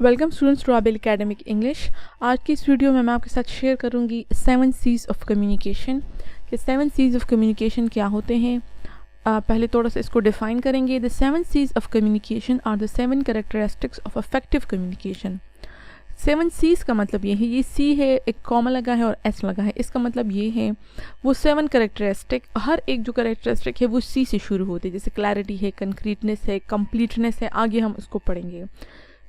Welcome students to Aabil academic English. आज की इस वीडियो में मैं आपके साथ शेयर करूंगी 7 C's ऑफ कम्युनिकेशन कि 7 C's ऑफ कम्युनिकेशन क्या होते हैं। पहले थोड़ा सा इसको डिफाइन करेंगे। The 7 C's of communication are the 7 characteristics of effective communication. 7 C's का मतलब ये है, ये C है, एक कॉमा लगा है और S लगा है। इसका मतलब ये है वो 7 कैरेक्टरिस्टिक, हर एक जो कैरेक्टरिस्टिक है वो C से शुरू होते हैं। जैसे क्लैरिटी है, कंक्रीटनेस है, कंप्लीटनेस है, आगे हम उसको पढ़ेंगे।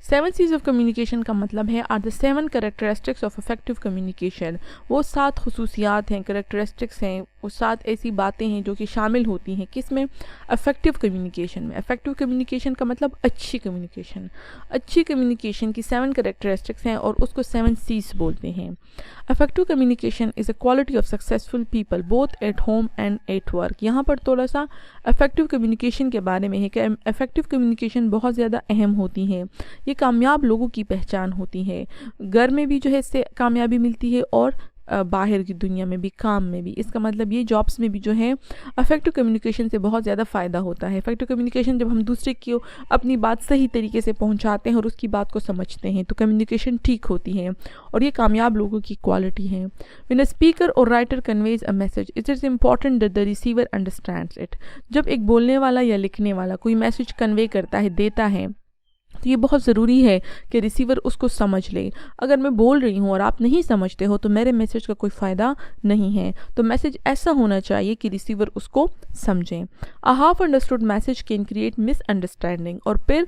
7 C's ऑफ कम्युनिकेशन का मतलब है are the 7 characteristics of effective communication. वो 7 खसूसियात हैं, कैरेक्टरिस्टिक्स हैं, वो 7 ऐसी बातें हैं जो कि शामिल होती हैं किसमें, इफेक्टिव कम्युनिकेशन में। इफेक्टिव कम्युनिकेशन का मतलब अच्छी कम्युनिकेशन। अच्छी कम्युनिकेशन की 7 कैरेक्टरिस्टिक्स हैं और उसको 7 C's बोलते हैं। Effective communication is a quality of successful people both at home and at work. यहाँ पर थोड़ा सा इफेक्टिव कम्युनिकेशन के बारे में है कि इफेक्टिव कम्युनिकेशन बहुत ज़्यादा अहम होती है। ये कामयाब लोगों की पहचान होती है। घर में भी जो है इससे कामयाबी मिलती है और बाहर की दुनिया में भी, काम में भी। इसका मतलब ये जॉब्स में भी जो है इफेक्टिव कम्युनिकेशन से बहुत ज़्यादा फ़ायदा होता है। इफेक्टिव कम्युनिकेशन जब हम दूसरे की अपनी बात सही तरीके से पहुंचाते हैं और उसकी बात को समझते हैं तो कम्युनिकेशन ठीक होती है और ये कामयाब लोगों की क्वालिटी है। व्हेन अ स्पीकर और writer conveys a message it is important that the receiver understands it. जब एक बोलने वाला या लिखने वाला कोई मैसेज कन्वे करता है, देता है, तो ये बहुत ज़रूरी है कि रिसीवर उसको समझ ले। अगर मैं बोल रही हूँ और आप नहीं समझते हो तो मेरे मैसेज का कोई फ़ायदा नहीं है। तो मैसेज ऐसा होना चाहिए कि रिसीवर उसको समझें। A half understood message can create misunderstanding. और फिर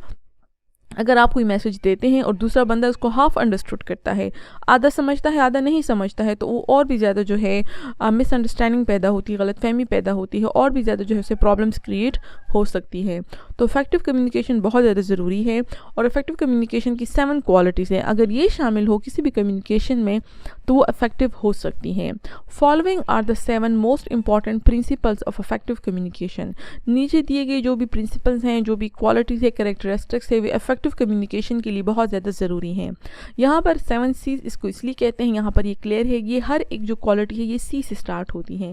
अगर आप कोई मैसेज देते हैं और दूसरा बंदा उसको हाफ अंडरस्टूड करता है, आधा समझता है आधा नहीं समझता है, तो वो और भी ज़्यादा जो है मिसअंडरस्टैंडिंग पैदा होती है, गलतफहमी पैदा होती है और भी ज़्यादा जो है उससे प्रॉब्लम्स क्रिएट हो सकती है। तो इफेक्टिव कम्युनिकेशन बहुत ज़्यादा ज़रूरी है और इफेक्टिव कम्युनिकेशन की 7 क्वालिटीज़ हैं। अगर ये शामिल हो किसी भी कम्युनिकेशन में तो वो इफेक्टिव हो सकती हैं। Following are the 7 most important principles of effective communication. नीचे दिए गए जो भी प्रिंसिपल्स हैं, जो भी क्वालिटीज़ है, कैरेक्टरिस्टिक्स है, वे इफेक्टिव कम्युनिकेशन के लिए बहुत ज़्यादा ज़रूरी हैं। यहाँ पर 7 C's इसको इसलिए कहते हैं, यहाँ पर ये क्लियर है, ये हर एक जो क्वालिटी है ये C से स्टार्ट होती है।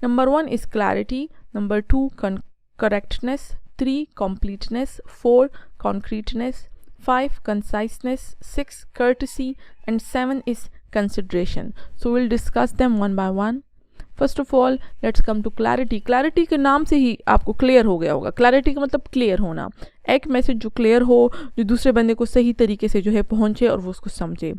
Number 1 is clarity, number 2 correctness, 3 completeness, 4 concreteness, 5 conciseness, 6 courtesy and 7 is consideration. So we'll discuss them one by one. First of all let's come to clarity. Clarity के नाम से ही आपको क्लियर हो गया होगा। क्लैरिटी का मतलब क्लियर होना, एक मैसेज जो क्लियर हो, जो दूसरे बंदे को सही तरीके से जो है पहुंचे और वो उसको समझे।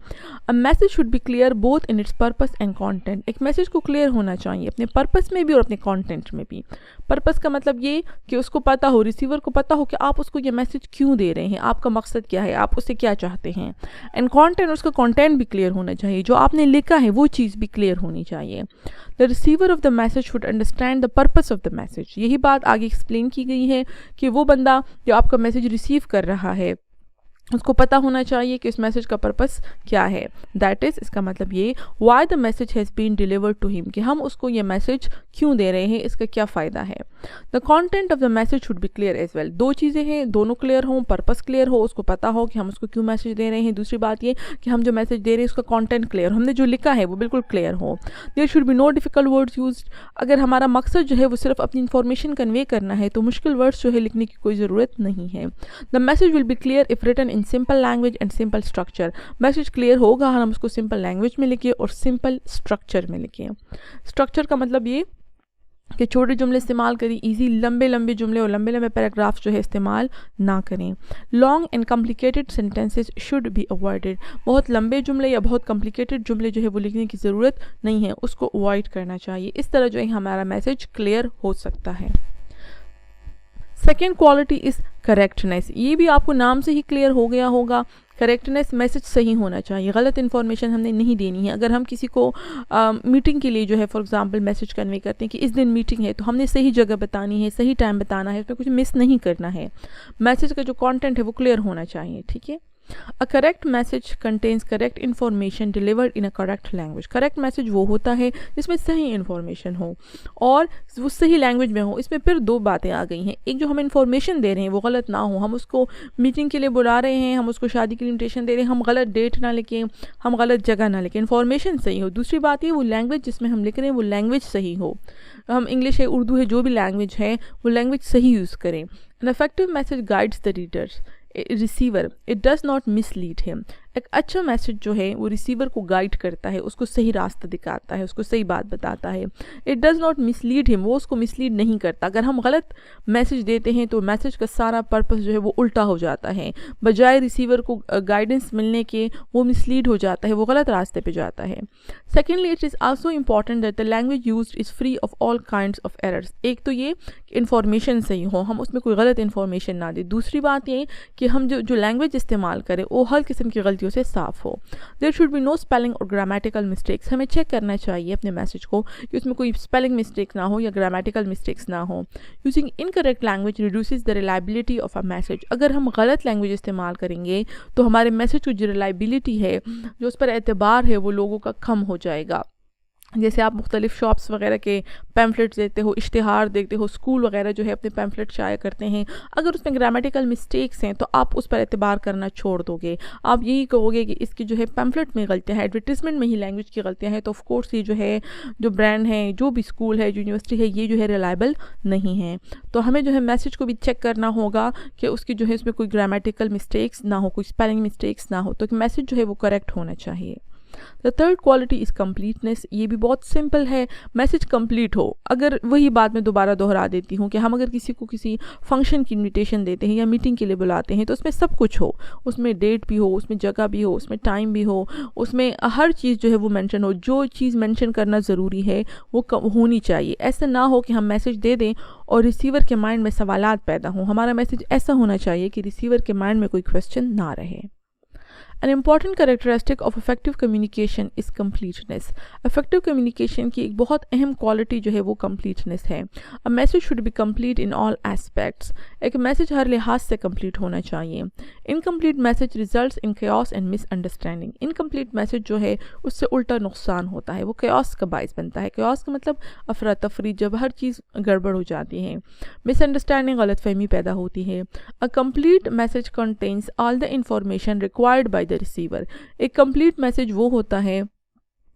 अ message should be clear both in its purpose and content. एक मैसेज को क्लियर होना चाहिए अपने पर्पस में भी और अपने कंटेंट में भी। पर्पस का मतलब ये कि उसको पता हो, रिसीवर को पता हो कि आप उसको ये मैसेज क्यों दे रहे हैं, आपका मकसद क्या है, आप उससे क्या चाहते हैं। एंड कंटेंट, उसका कंटेंट भी क्लियर होना चाहिए, जो आपने लिखा है वो चीज़ भी क्लियर होनी चाहिए। The receiver of the message should understand the purpose of the message. यही बात आगे एक्सप्लेन की गई है कि वो बंदा जो आपका मैसेज रिसीव कर रहा है उसको पता होना चाहिए कि इस मैसेज का पर्पस क्या है। दैट इज़, इसका मतलब ये, why the message has been delivered to him, कि हम उसको ये मैसेज क्यों दे रहे हैं, इसका क्या फ़ायदा है। The content of the message should be clear as well. दो चीज़ें हैं, दोनों क्लियर हों, पर्पस क्लियर हो, उसको पता हो कि हम उसको क्यों मैसेज दे रहे हैं। दूसरी बात ये कि हम जो मैसेज दे रहे हैं उसका कॉन्टेंट क्लियर हो, हमने जो लिखा है वो बिल्कुल क्लियर हो। There should be no difficult words use. अगर हमारा मकसद जो है वो सिर्फ अपनी इन्फॉर्मेशन कन्वे करना है तो मुश्किल वर्ड्स जो है लिखने की कोई ज़रूरत नहीं है। The message will be clear if written in simple language and simple structure. Message clear होगा हम उसको सिंपल लैंग्वेज में लिखिए और सिंपल स्ट्रक्चर में लिखिए। स्ट्रक्चर का मतलब ये कि छोटे जुमले इस्तेमाल करें, इजी लंबे लंबे जुमले और लंबे लंबे पैराग्राफ्स जो है इस्तेमाल ना करें। Long and complicated sentences should be avoided. बहुत लंबे जुमले या बहुत कॉम्प्लिकेटेड जुमले जो है वो लिखने की ज़रूरत नहीं है, उसको अवॉइड करना चाहिए। इस तरह जो है हमारा मैसेज क्लियर हो सकता है। Second quality is correctness. ये भी आपको नाम से ही क्लियर हो गया होगा। करेक्टनेस, मैसेज सही होना चाहिए, गलत इन्फॉर्मेशन हमने नहीं देनी है। अगर हम किसी को मीटिंग के लिए जो है फॉर एग्जांपल मैसेज कन्वे करते हैं कि इस दिन मीटिंग है, तो हमने सही जगह बतानी है, सही टाइम बताना है, उसमें कुछ मिस नहीं करना है। मैसेज का जो कंटेंट है वो क्लियर होना चाहिए, ठीक है। A correct message contains correct information delivered in a correct language. Correct message वो होता है जिसमें सही इन्फॉर्मेशन हो और वो सही लैंग्वेज में हो। इसमें फिर दो बातें आ गई हैं, एक जो हम इन्फॉर्मेशन दे रहे हैं वो गलत ना हो। हम उसको मीटिंग के लिए बुला रहे हैं, हम उसको शादी की इन्विटेशन दे रहे हैं, हम गलत डेट ना लिखें, हम गलत जगह ना लिखें, इन्फॉर्मेशन सही हो। दूसरी बात ये, वो लैंग्वेज जिसमें हम लिख रहे हैं वो लैंग्वेज सही हो। हम इंग्लिश है, उर्दू है, जो भी लैंग्वेज है वो लैंग्वेज सही यूज़ करें। An effective message guides the readers. Receiver, it does not mislead him. एक अच्छा मैसेज जो है वो रिसीवर को गाइड करता है, उसको सही रास्ता दिखाता है, उसको सही बात बताता है। It does not mislead him, वो उसको मिसलीड नहीं करता। अगर हम गलत मैसेज देते हैं तो मैसेज का सारा पर्पस जो है वो उल्टा हो जाता है, बजाय रिसीवर को गाइडेंस मिलने के वो मिसलीड हो जाता है, वो गलत रास्ते पे जाता है। Secondly, it is also important that the language used is free of all kinds of errors. एक तो ये इन्फॉर्मेशन सही हो, हम उसमें कोई गलत इन्फॉर्मेशन ना दें। दूसरी बात ये कि हम जो लैंग्वेज इस्तेमाल करें वो हर किस्म की गलतियों से साफ़ हो। There should be no spelling और ग्रामेटिकल मिस्टेक्स। हमें चेक करना चाहिए अपने मैसेज को कि उसमें कोई स्पेलिंग मिस्टेक ना हो या ग्रामेटिकल मिस्टेक्स ना हो। Using incorrect language reduces the reliability of a message. अगर हम गलत लैंग्वेज इस्तेमाल करेंगे तो हमारे मैसेज की जो रिलायबिलिटी है, जो उस पर एतबार है, वो लोगों का कम हो जाएगा। जैसे आप मुख्तलिफ़ शॉप्स वगैरह के पैम्फलेट्स देते हो, इश्तिहार देखते हो, स्कूल वगैरह जो है अपने पैम्फलेट शाया करते हैं, अगर उसमें ग्रामेटिकल मिस्टेक्स हैं तो आप उस पर एतबार करना छोड़ दोगे। आप यही कहोगे कि इसकी जो है पैम्फलेट में गलतियाँ हैं, एडवर्टीज़मेंट में ही लैंग्वेज की गलतियाँ हैं, तो ऑफ कोर्स ये जो है जो ब्रांड है, जो भी स्कूल है, जो यूनिवर्सिटी है, ये जो है रिलायबल नहीं है। तो हमें जो है मैसेज को भी चेक करना होगा कि उसकी जो है उसमें कोई ग्रामेटिकल मिस्टेक्स ना हो, कोई स्पेलिंग मिस्टेक्स ना हो, तो मैसेज जो है वो करेक्ट होना चाहिए। The third quality is completeness. ये भी बहुत सिंपल है, मैसेज कंप्लीट हो। अगर वही बात मैं दोबारा दोहरा देती हूँ कि हम अगर किसी को किसी फंक्शन की इनविटेशन देते हैं या मीटिंग के लिए बुलाते हैं तो उसमें सब कुछ हो, उसमें डेट भी हो, उसमें जगह भी हो, उसमें टाइम भी हो, उसमें हर चीज़ जो है वो मेंशन हो। जो चीज़ मेंशन करना ज़रूरी है वो होनी चाहिए। ऐसा ना हो कि हम मैसेज दे दें और रिसीवर के माइंड में सवालात पैदा हों। हमारा मैसेज ऐसा होना चाहिए कि रिसीवर के माइंड में कोई क्वेश्चन ना रहे। An important characteristic of effective communication is completeness. Effective communication की एक बहुत अहम क्वालिटी जो है वो completeness है। A message should be complete in all aspects. एक मैसेज हर लिहाज से complete होना चाहिए। Incomplete message results in chaos and misunderstanding. Incomplete message जो है उससे उल्टा नुकसान होता है, वो chaos का बाइस बनता है। chaos का मतलब अफरा तफरी, जब हर चीज़ गड़बड़ हो जाती है। Misunderstanding, गलतफहमी पैदा होती है। A complete message contains all the information required by the receiver. एक कंप्लीट मैसेज वो होता है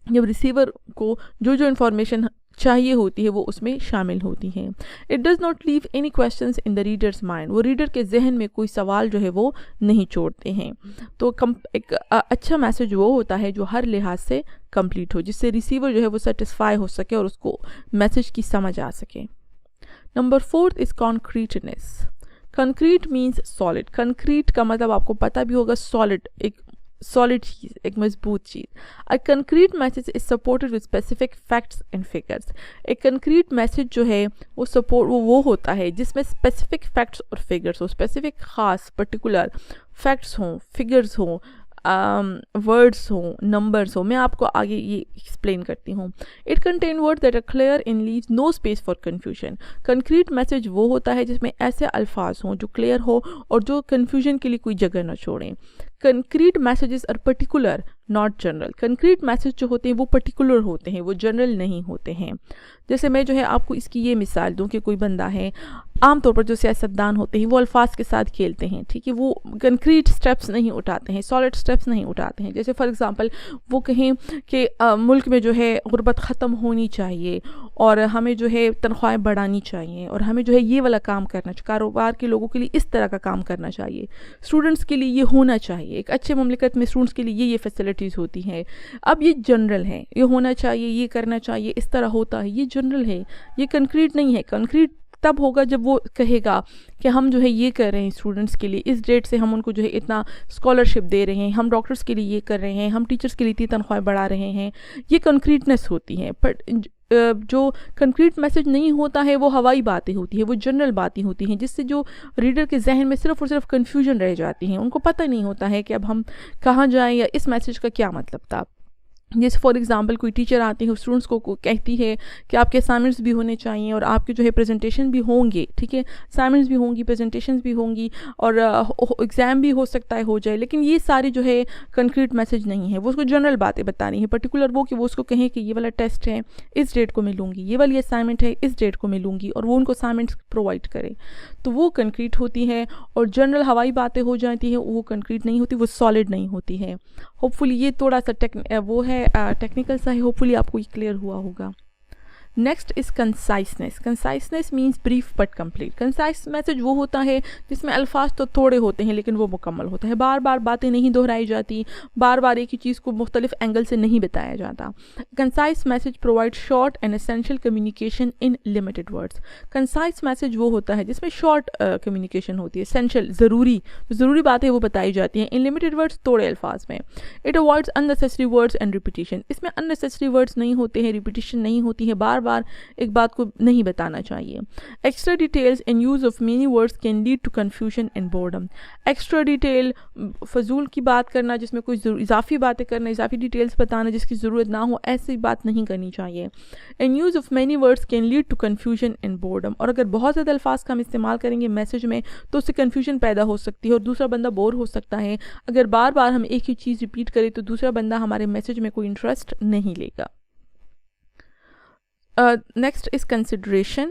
जब रिसीवर को जो जो इन्फॉर्मेशन चाहिए होती है वो उसमें शामिल होती हैं। It does not leave any questions in the readers mind. वो रीडर के जहन में कोई सवाल जो है वो नहीं छोड़ते हैं। तो एक अच्छा मैसेज वो होता है जो हर लिहाज से कंप्लीट हो, जिससे रिसीवर जो है वो सेटिस्फाई हो सके और उसको मैसेज की समझ आ सके। Number 4 is concreteness. Concrete means solid. Concrete का मतलब आपको पता भी होगा, सॉलिड, एक सॉलिड चीज़, एक मजबूत चीज़। A concrete message is supported with specific facts and figures. एक कंक्रीट मैसेज जो है वो होता है जिसमें स्पेसिफिक फैक्ट्स और फिगर्स हो, स्पेसिफिक ख़ास पर्टिकुलर फैक्ट्स हों, फिगर्स हों, वर्ड्स हों, नंबर्स हो। मैं आपको आगे ये एक्सप्लेन करती हूँ। It contain word that are clear in leaves no space for confusion. Concrete message वो होता है जिसमें ऐसे अल्फाज हों जो क्लियर हो और जो कन्फ्यूजन के लिए कोई जगह ना छोड़ें। Concrete messages are particular not general. Concrete message जो होते हैं वो पर्टिकुलर होते हैं, वो जनरल नहीं होते हैं। जैसे मैं जो है आपको इसकी ये मिसाल दूं कि कोई बंदा है, आमतौर पर जो सियासतदान होते हैं वो अल्फाज के साथ खेलते हैं, ठीक है, वो कंक्रीट स्टेप्स नहीं उठाते हैं, सॉलिड स्टेप्स नहीं उठाते हैं। जैसे फॉर एग्जांपल वो कहें कि मुल्क में जो है गुर्बत ख़त्म होनी चाहिए और हमें जो है तनख्वाहें बढ़ानी चाहिए और हमें जो है ये वाला काम करना चाहिए, कारोबार के लोगों के लिए इस तरह का काम करना चाहिए, स्टूडेंट्स के लिए ये होना चाहिए, एक अच्छे ममलिकत में स्टूडेंट्स के लिए ये फैसिलिटीज़ होती हैं। अब ये जनरल है, ये होना चाहिए, ये करना चाहिए, इस तरह होता है, ये जनरल है, ये कंक्रीट नहीं है। कंक्रीट तब होगा जब वो कहेगा कि हम जो है ये कर रहे हैं स्टूडेंट्स के लिए, इस डेट से हम उनको जो है इतना स्कॉलरशिप दे रहे हैं, हम डॉक्टर्स के लिए ये कर रहे हैं, हम टीचर्स के लिए इतनी तनख्वाहें बढ़ा रहे हैं। ये कंक्रीटनेस होती है। बट जो कंक्रीट मैसेज नहीं होता है वो हवाई बातें होती हैं, वो जनरल बातें होती हैं, जिससे जो रीडर के जहन में सिर्फ और सिर्फ कन्फ्यूजन रह जाती हैं। उनको पता नहीं होता है कि अब हम कहाँ जाएं या इस मैसेज का क्या मतलब था। जैसे फॉर एग्जांपल कोई टीचर आती है, स्टूडेंट्स को कहती है कि आपके असाइनमेंट्स भी होने चाहिए और आपके जो है प्रेजेंटेशन भी होंगे, ठीक है, असाइनमेंट्स भी होंगी, प्रेजेंटेशंस भी होंगी और एग्ज़ाम भी हो सकता है हो जाए, लेकिन ये सारी जो है कंक्रीट मैसेज नहीं है। वो उसको जनरल बातें बता रही हैं, पर्टिकुलर वो कि वो उसको कहें कि ये वाला टेस्ट है इस डेट को मिलूँगी, ये वाली असाइनमेंट है इस डेट को मिलूँगी, और वो उनको असाइनमेंट्स प्रोवाइड करें, तो वो कंक्रीट होती है। और जनरल हवाई बातें हो जाती हैं, वो कंक्रीट नहीं होती, वो सॉलिड नहीं होती है। होपफुली ये थोड़ा सा वो है टेक्निकल सा है, होपफुली आपको ये क्लियर हुआ होगा। Next is conciseness. Conciseness means brief but complete. Concise message वो होता है जिसमें अल्फाज तो थोड़े होते हैं लेकिन वो मुकम्मल होता है, बार बार बातें नहीं दोहराई जाती, बार बार एक ही चीज़ को मुख्तलिफ एंगल से नहीं बताया जाता। Concise message provide short and essential communication in limited words. Concise message वो होता है जिसमें शॉर्ट कम्युनिकेशन होती है, एसेंशियल ज़रूरी बातें वो बताई जाती हैं, इन लिमिटेड वर्ड्स थोड़े अल्फाज में। It avoids unnecessary words and repetition. इसमें अननेसेसरी वर्ड्स नहीं होते हैं, रिपीटिशन नहीं होती है, बार बार एक बात को नहीं बताना चाहिए। Extra details and use of many words can lead to confusion and boredom. Extra detail, फजूल की बात करना, जिसमें कोई इजाफी बातें करना, इजाफी डिटेल्स बताना जिसकी ज़रूरत ना हो, ऐसी बात नहीं करनी चाहिए। And use of many words can lead to confusion and boredom. और अगर बहुत ज़्यादा अल्फाज का हम इस्तेमाल करेंगे मैसेज में तो उससे कन्फ्यूजन पैदा हो सकती है और दूसरा बंदा बोर हो सकता है। अगर बार बार हम एक ही चीज़ रिपीट करें तो दूसरा बंदा हमारे मैसेज में कोई इंटरेस्ट नहीं लेगा। Next is consideration.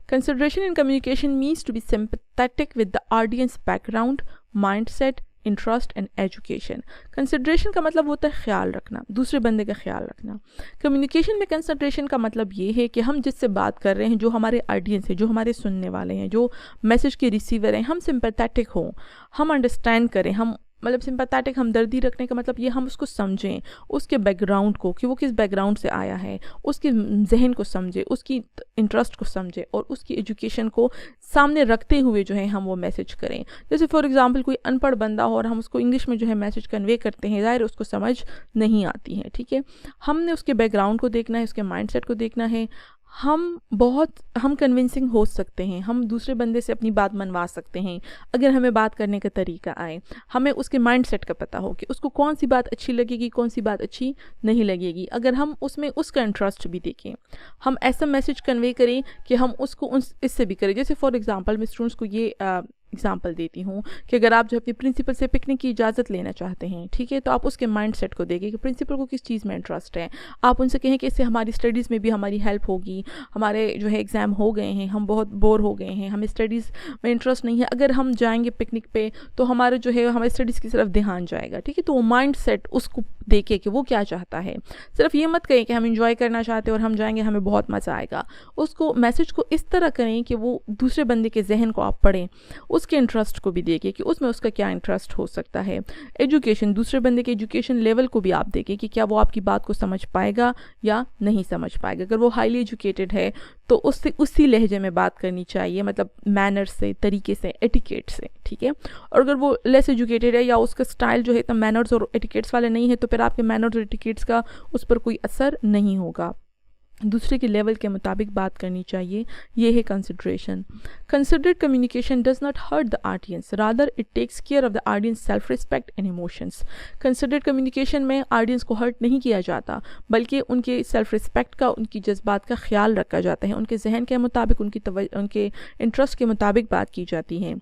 Consideration in communication means to be sympathetic with the audience background, mindset, interest and education. Consideration का मतलब होता है ख्याल रखना, दूसरे बंदे का ख्याल रखना। कम्युनिकेशन में कंसिडरेशन का मतलब ये है कि हम जिससे बात कर रहे हैं, जो हमारे ऑडियंस है, जो हमारे सुनने वाले हैं, जो मैसेज के रिसीवर हैं, हम सिंपैथेटिक हों, हम अंडरस्टैंड करें, हम मतलब सिंपैथेटिक हमदर्दी रखने का मतलब ये हम उसको समझें, उसके बैकग्राउंड को कि वो किस बैकग्राउंड से आया है, उसके जहन को समझें, उसकी इंटरेस्ट को समझें और उसकी एजुकेशन को सामने रखते हुए जो है हम वो मैसेज करें। जैसे फॉर एग्जांपल कोई अनपढ़ बंदा हो और हम उसको इंग्लिश में जो है मैसेज कन्वे करते हैं, ज़ाहिर उसको समझ नहीं आती है, ठीक है। हमने उसके बैकग्राउंड को देखना है, उसके माइंडसेट को देखना है। हम कन्विंसिंग हो सकते हैं, हम दूसरे बंदे से अपनी बात मनवा सकते हैं अगर हमें बात करने का तरीका आए, हमें उसके माइंडसेट का पता हो कि उसको कौन सी बात अच्छी लगेगी, कौन सी बात अच्छी नहीं लगेगी। अगर हम उसमें उसका इंटरेस्ट भी देखें, हम ऐसा मैसेज कन्वे करें कि हम उसको इससे भी करें। जैसे फॉर एग्जांपल मैं स्टूडेंट्स को ये एग्जाम्पल देती हूँ कि अगर आप जो अपने प्रिंसिपल से पिकनिक की इजाज़त लेना चाहते हैं, ठीक है, तो आप उसके माइंडसेट को देखें कि प्रिंसिपल को किस चीज़ में इंटरेस्ट है। आप उनसे कहें कि इससे हमारी स्टडीज़ में भी हमारी हेल्प होगी, हमारे जो है एग्ज़ाम हो गए हैं, हम बहुत बोर हो गए हैं, हमें स्टडीज़ में इंटरेस्ट नहीं है, अगर हम जाएंगे पिकनिक पे तो हमारा जो है हमारी स्टडीज़ की तरफ ध्यान जाएगा, ठीक है। तो वो माइंड सेट उसको देखे कि वो क्या चाहता है। सिर्फ ये मत कहें कि हम इंजॉय करना चाहते हैं और हम जाएंगे हमें बहुत मज़ा आएगा। उसको मैसेज को इस तरह करें कि वो दूसरे बंदे के जहन को आप पढ़ें, उसके इंटरेस्ट को भी देखिए कि उसमें उसका क्या इंटरेस्ट हो सकता है। एजुकेशन, दूसरे बंदे के एजुकेशन लेवल को भी आप देखें कि क्या वो आपकी बात को समझ पाएगा या नहीं समझ पाएगा। अगर वो हाईली एजुकेटेड है तो उससे उसी लहजे में बात करनी चाहिए, मतलब मैनर से, तरीके से, एटिकेट से, ठीक है। और अगर वो लेस एजुकेटेड है या उसका स्टाइल जो है इतना मैनर्स और एटिकेट्स वाले नहीं है तो फिर आपके मैनर्स और एटिकेट्स का उस पर कोई असर नहीं होगा। दूसरे के लेवल के मुताबिक बात करनी चाहिए, ये है consideration. Considered communication does not hurt the audience, rather it takes care of the audience self respect and emotions. Considered communication में ऑडियंस को हर्ट नहीं किया जाता बल्कि उनके सेल्फ रिस्पेक्ट का, उनकी जज्बात का ख्याल रखा जाता है, उनके जहन के मुताबिक, उनके इंटरेस्ट के मुताबिक बात की जाती है।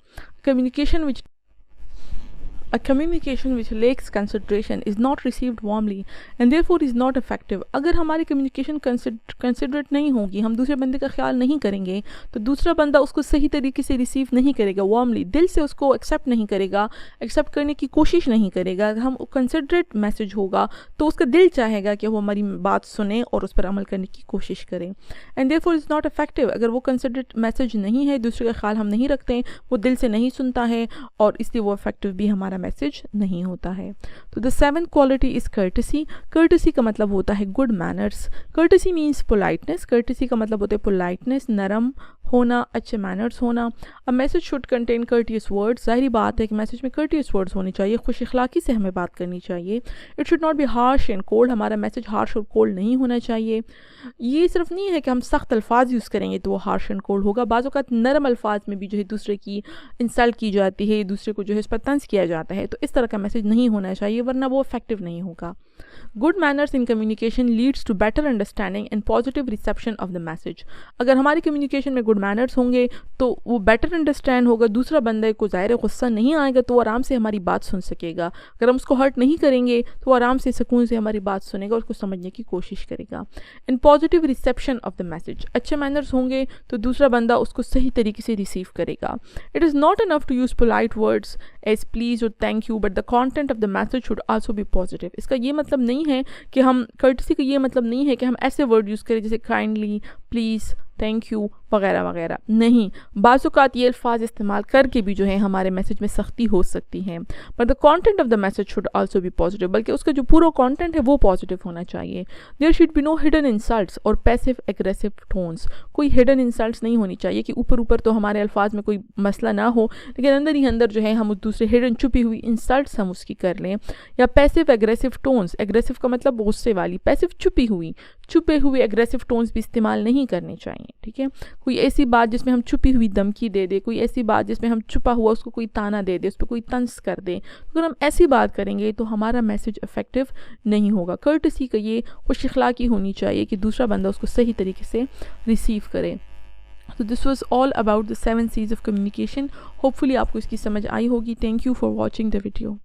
A communication which lacks consideration is not received warmly and therefore is not effective. अगर हमारी कम्युनिकेशन कंसिडरेट नहीं होगी, हम दूसरे बंदे का ख्याल नहीं करेंगे तो दूसरा बंदा उसको सही तरीके से रिसीव नहीं करेगा, वार्मली, दिल से उसको एक्सेप्ट नहीं करेगा, एक्सेप्ट करने की कोशिश नहीं करेगा। अगर हम कंसिडरेट मैसेज होगा तो उसका दिल चाहेगा कि वो हमारी बात सुने और उस पर अमल करने की कोशिश करें। And therefore is not effective. अगर वो कंसिडरेट मैसेज नहीं है, दूसरे का ख्याल हम नहीं रखते हैं, वो दिल से नहीं सुनता है और इसलिए वो इफेक्टिव भी हमारा मैसेज नहीं होता है। तो the seventh quality is courtesy. Courtesy का मतलब होता है good manners. Courtesy means politeness. Courtesy का मतलब होता है पोलाइटनेस, नरम होना, अच्छे मैनर्स होना। A message should contain courteous words. ज़ाहिरी बात है कि मैसेज में कर्टियस वर्ड्स होने चाहिए, खुश अखलाकी से हमें बात करनी चाहिए। It should not be harsh and cold. हमारा मैसेज हार्श और कोल्ड नहीं होना चाहिए। ये सिर्फ नहीं है कि हम सख्त अल्फाज यूज़ करेंगे तो वो हार्श एंड कोल्ड होगा, बाज़ औक़ात नरम अल्फाज में भी जो है दूसरे की इंसल्ट की जाती है, दूसरे को जो है इस पर तंज किया जाता है, तो इस तरह का मैसेज नहीं होना चाहिए वरना वो इफेक्टिव नहीं होगा। Good manners in communication leads to better understanding and positive reception of the message. अगर हमारी कम्युनिकेशन में गुड मैनर्स होंगे तो वो बेटर अंडरस्टैंड होगा, दूसरा बंदे को ज़ाहिर गुस्सा नहीं आएगा तो वो आराम से हमारी बात सुन सकेगा। अगर हम उसको हर्ट नहीं करेंगे तो वो आराम से सुकून से हमारी बात सुनेगा और उसको समझने की कोशिश करेगा। In positive reception of the message, अच्छे मैनर्स होंगे तो दूसरा बंदा उसको सही तरीके से रिसीव करेगा। It is not enough to use polite words as please और thank you, but the content of the message should also be positive. इसका ये मतलब मतलब नहीं है कि हम कर्टसी का ये मतलब नहीं है कि हम ऐसे वर्ड यूज़ करें जैसे काइंडली, प्लीज़, थैंक यू वगैरह वगैरह। नहीं, बाज़ औक़ात ये अल्फाज इस्तेमाल करके भी जो है हमारे मैसेज में सख्ती हो सकती है। But the content of the message should also be positive, बल्कि उसका जो पूरा कंटेंट है वो पॉजिटिव होना चाहिए। There should be no hidden insults और पैसिव एग्रेसिव टोन्स। कोई हिडन इंसल्ट्स नहीं होनी चाहिए कि ऊपर ऊपर तो हमारे अल्फाज में कोई मसला ना हो, लेकिन अंदर ही अंदर जो है हम दूसरे हिडन छुपी हुई इंसल्ट्स हम उसकी कर लें। या पैसिव एग्रेसिव टोन्स, एग्रेसिव का मतलब गुस्से वाली, पैसिव छुपे हुए एग्रेसिव टोन्स भी इस्तेमाल नहीं करने चाहिए। ठीक है, कोई ऐसी बात जिसमें हम छुपी हुई धमकी दे दे, कोई ऐसी बात जिसमें हम छुपा हुआ उसको कोई ताना दे दे, उस पर कोई तंज कर दे, तो अगर हम ऐसी बात करेंगे तो हमारा मैसेज इफेक्टिव नहीं होगा। कर्टसी का ये खुश अखलाकी होनी चाहिए कि दूसरा बंदा उसको सही तरीके से रिसीव करे। तो this was all about the 7 C's of communication. Hopefully आपको इसकी समझ आई होगी। Thank you for watching the video.